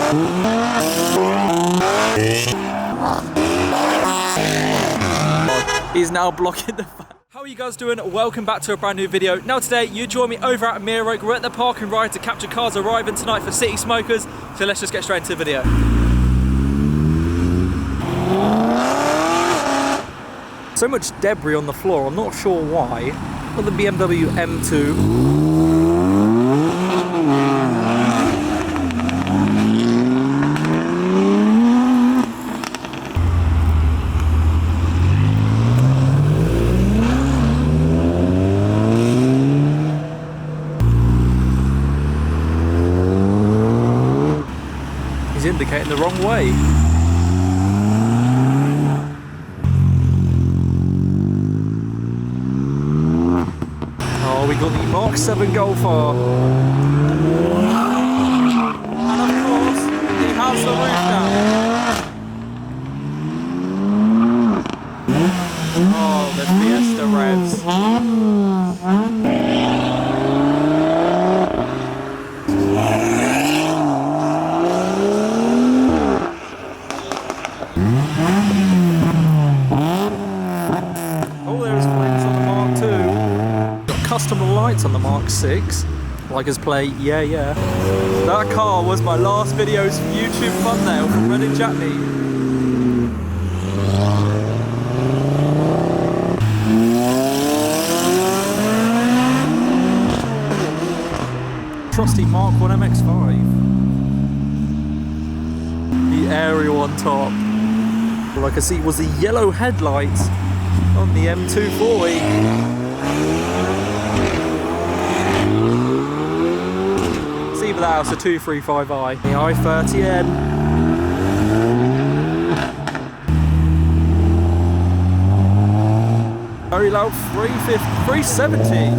He's now blocking the fan. How are you guys doing? Welcome back to a brand new video. Now today, you join me over at Mirror. We're at the park and ride to capture cars arriving tonight for City Smokers. So let's just get straight into the video. So much debris on the floor, I'm not sure why. Got the BMW M2. He's indicating the wrong way. Oh, we got the Mark 7 Golf R. And of course, he has the roof down. Oh, the Fiesta revs. Custom lights on the Mark 6. Like us play, yeah, yeah. That car was my last video's YouTube thumbnail from Reddit Jatney. Trusty Mark 1 MX-5. The aerial on top. All I can see was the yellow headlights on the M240. Either that house, a 235i. The i30N. Very loud 370.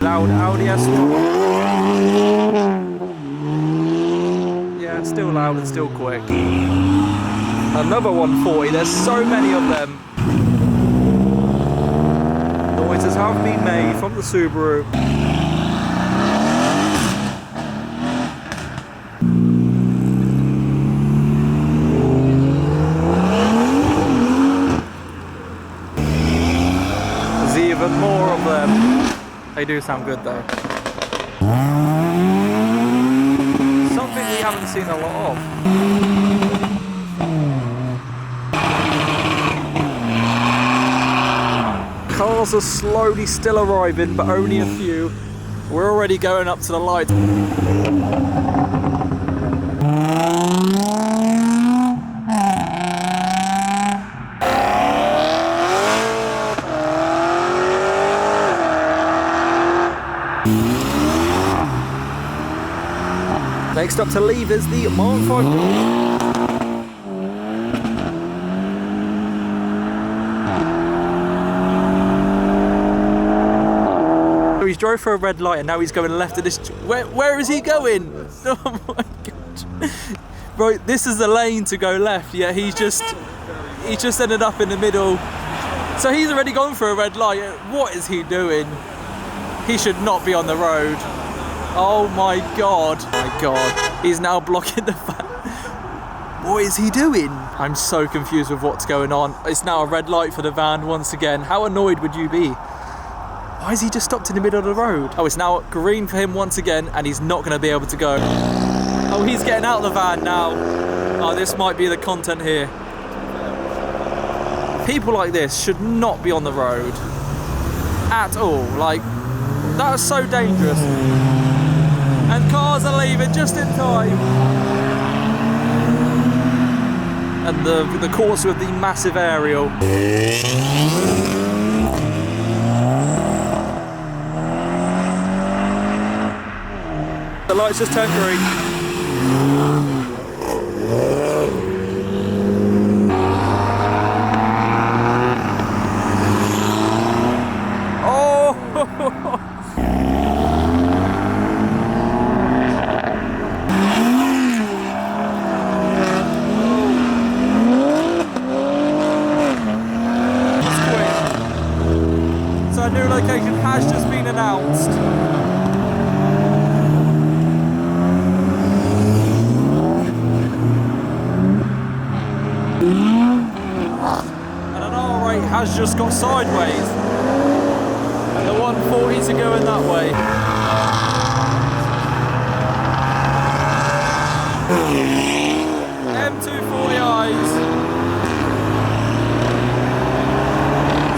Loud Audi S1. Yeah, it's still loud and still quick. Another 140, there's so many of them. Noises have been made from the Subaru. There's even more of them. They do sound good though. Something we haven't seen a lot of. Cars are slowly still arriving, but only a few. We're already going up to the light. Next up to leave is the Mark 5. He's drove for a red light and now he's going left at this. Where is he going? Oh my god! Right, this is the lane to go left. Yeah, he just ended up in the middle. So he's already gone for a red light. What is he doing? He should not be on the road. Oh my god! Oh my god! He's now blocking the van. What is he doing? I'm so confused with what's going on. It's now a red light for the van once again. How annoyed would you be? Why is he just stopped in the middle of the road? Oh, it's now green for him once again, and he's not going to be able to go. Oh, he's getting out of the van now. Oh, this might be the content here. People like this should not be on the road. At all. Like, that is so dangerous. And cars are leaving just in time. And the course with the massive aerial. The lights just turned green. Oh! So a new location has just been announced. bounced. And an R8 has just got sideways. And the 140s are going that way. M240Is.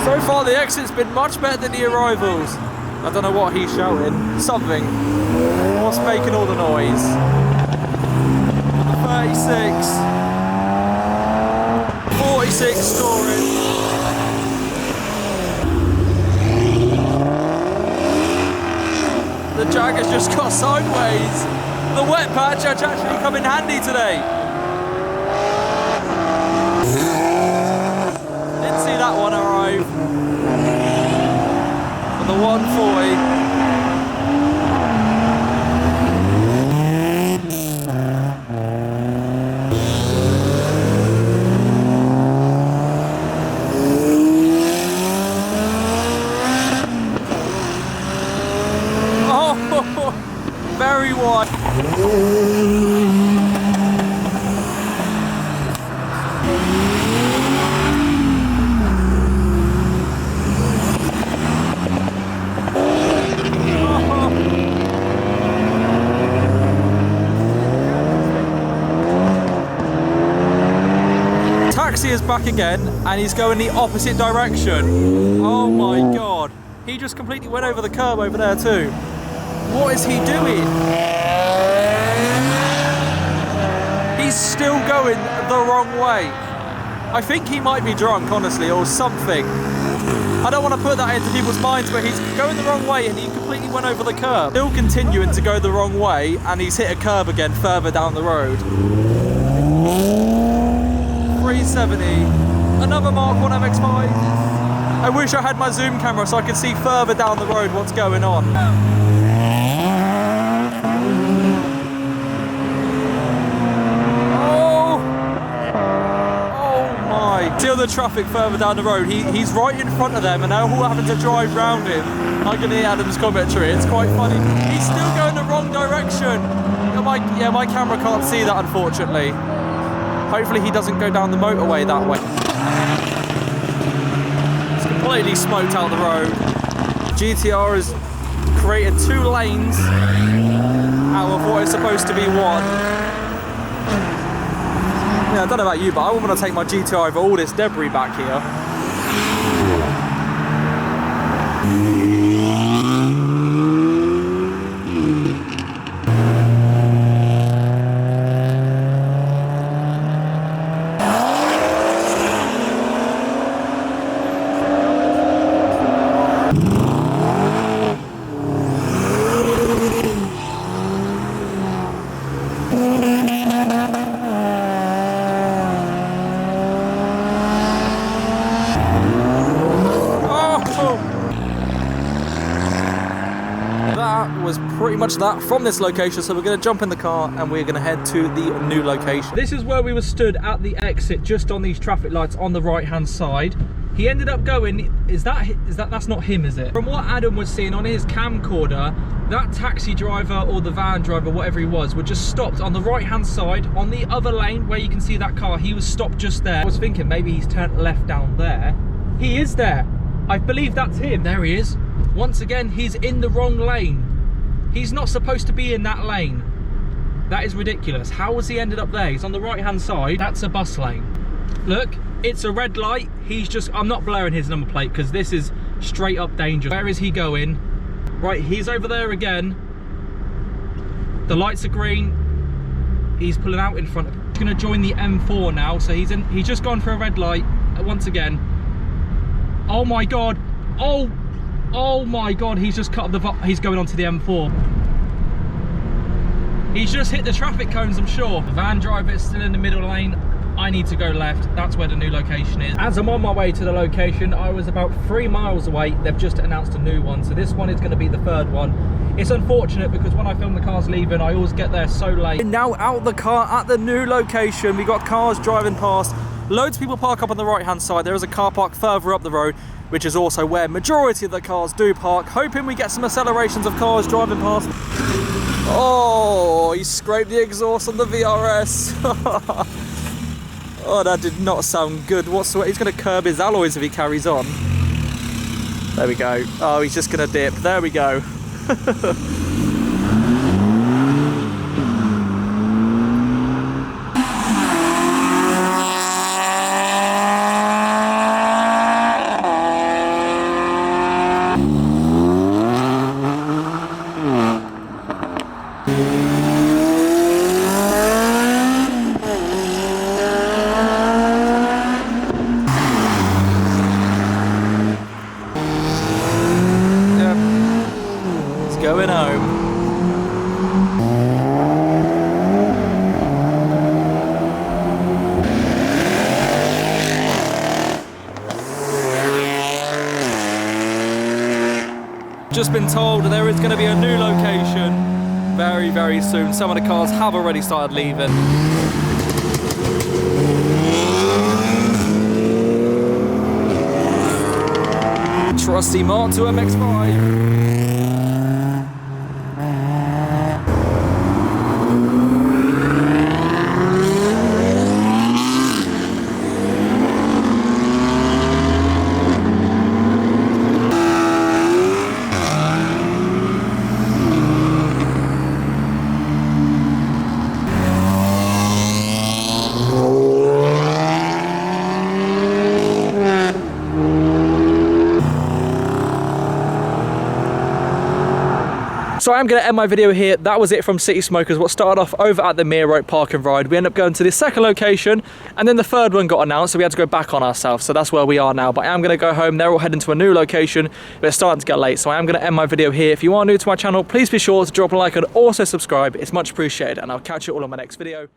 So far the exit's been much better than the arrivals. I don't know what he's shouting. Something. What's making all the noise? The 36. 46 scoring. The Jag has just got sideways. The wet patch has actually come in handy today. Didn't see that one arrive. For the 140. Very wide. Taxi is back again and he's going the opposite direction. Oh my god. He just completely went over the curb over there too. What is he doing? He's still going the wrong way. I think he might be drunk, honestly, or something. I don't want to put that into people's minds, but he's going the wrong way and he completely went over the curb. Still continuing to go the wrong way, and he's hit a curb again further down the road. 370. Another Mark 1 MX-5. I wish I had my zoom camera so I could see further down the road what's going on. See the traffic further down the road. He's right in front of them and they're all having to drive round him. Like in the Adams commentary, it's quite funny. He's still going the wrong direction. My camera can't see that, unfortunately. Hopefully he doesn't go down the motorway that way. It's completely smoked out the road. GTR has created 2 lanes out of what is supposed to be 1. Yeah, I don't know about you, but I want to take my GTR over all this debris back here. Was pretty much that from this location, so we're going to jump in the car and we're going to head to the new location. This is where we were stood at the exit, just on these traffic lights on the right hand side. He ended up going, that's not him, is it? From what Adam was seeing on his camcorder, that taxi driver or the van driver, whatever he was just stopped on the right hand side on the other lane where you can see that car. He was stopped just there. I was thinking maybe he's turned left down there. He is there. I believe that's him. There he is. Once again, he's in the wrong lane. He's not supposed to be in that lane. That is ridiculous. How has he ended up there? He's on the right hand side. That's a bus lane. Look, it's a red light. I'm not blurring his number plate because this is straight up danger. Where is he going? Right, he's over there again. The lights are green. He's pulling out in front. He's gonna join the M4 now. So he's just gone for a red light once again. Oh my God. Oh my God, he's just cut he's going onto the M4. He's just hit the traffic cones, I'm sure. The van driver is still in the middle lane. I need to go left. That's where the new location is. As I'm on my way to the location, I was about 3 miles away. They've just announced a new one. So this one is going to be the 3rd one. It's unfortunate because when I film the cars leaving, I always get there so late. We're now out of the car at the new location. We got cars driving past. Loads of people park up on the right hand side. There is a car park further up the road, which is also where majority of the cars do park. Hoping we get some accelerations of cars driving past. Oh, he scraped the exhaust on the VRS. Oh, that did not sound good whatsoever. He's going to curb his alloys if he carries on. There we go. Oh, he's just going to dip. There we go. Going home. Just been told there is going to be a new location very, very soon. Some of the cars have already started leaving. Trusty Mark 2 MX-5. So I'm going to end my video here. That was it from City Smokers. What started off over at the Mere Road Park and Ride. We ended up going to the second location, and then the third one got announced, so we had to go back on ourselves. So that's where we are now. But I am going to go home. They're all heading to a new location, but it's starting to get late. So I am going to end my video here. If you are new to my channel, please be sure to drop a like and also subscribe. It's much appreciated, and I'll catch you all on my next video.